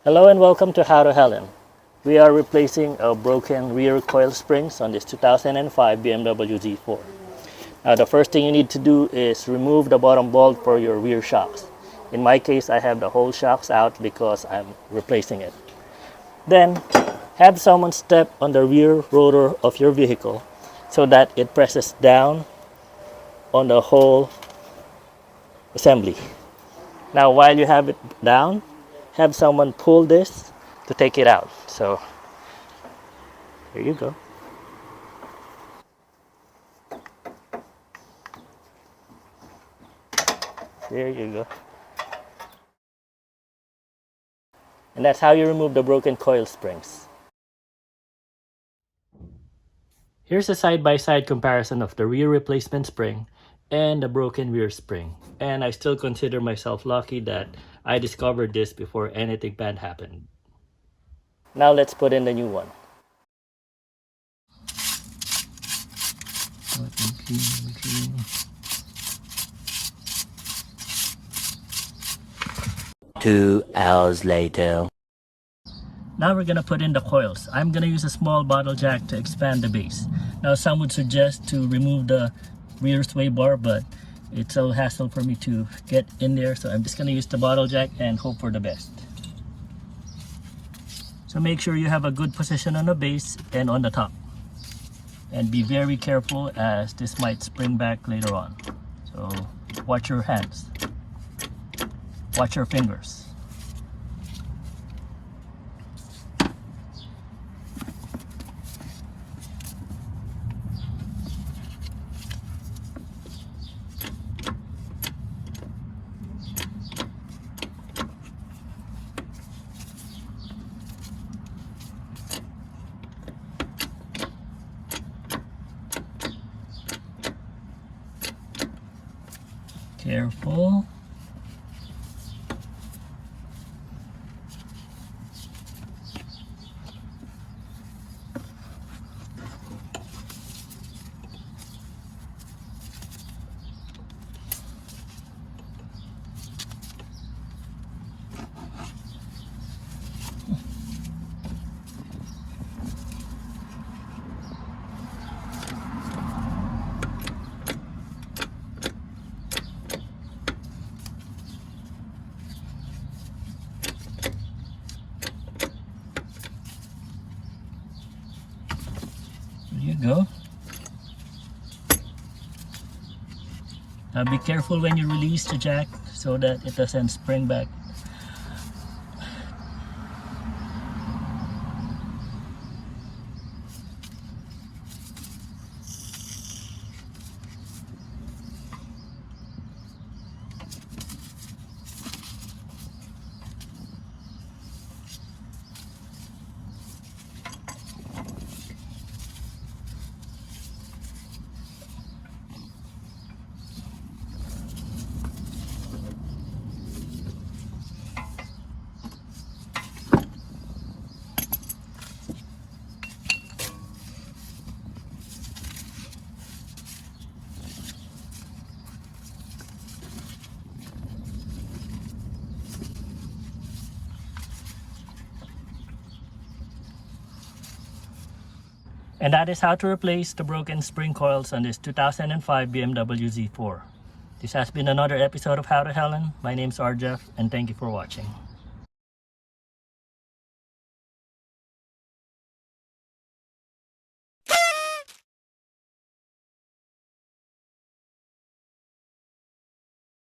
Hello and welcome to How to Helen. We are replacing a broken rear coil springs on this 2005 BMW Z4. Now the first thing you need to do is remove the bottom bolt for your rear shocks. In my case, I have the whole shocks out because I'm replacing it. Then have someone step on the rear rotor of your vehicle so that it presses down on the whole assembly. Now while you have it down, have someone pull this to take it out. So here you go. There you go. And that's how you remove the broken coil springs. Here's a side-by-side comparison of the rear replacement spring and the broken rear spring. And I still consider myself lucky that I discovered this before anything bad happened. Now let's put in the new one. Two hours later. Now we're gonna put in the coils. I'm gonna use a small bottle jack to expand the base. Now some would suggest to remove the rear sway bar, but it's a hassle for me to get in there, so I'm just gonna use the bottle jack and hope for the best. So make sure you have a good position on the base and on the top. And be very careful as this might spring back later on. So watch your hands. Watch your fingers. Careful. There you go. Now be careful when you release the jack so that it doesn't spring back. And that is how to replace the broken spring coils on this 2005 BMW Z4. This has been another episode of How to Helen. My name's RJeff, and thank you for watching.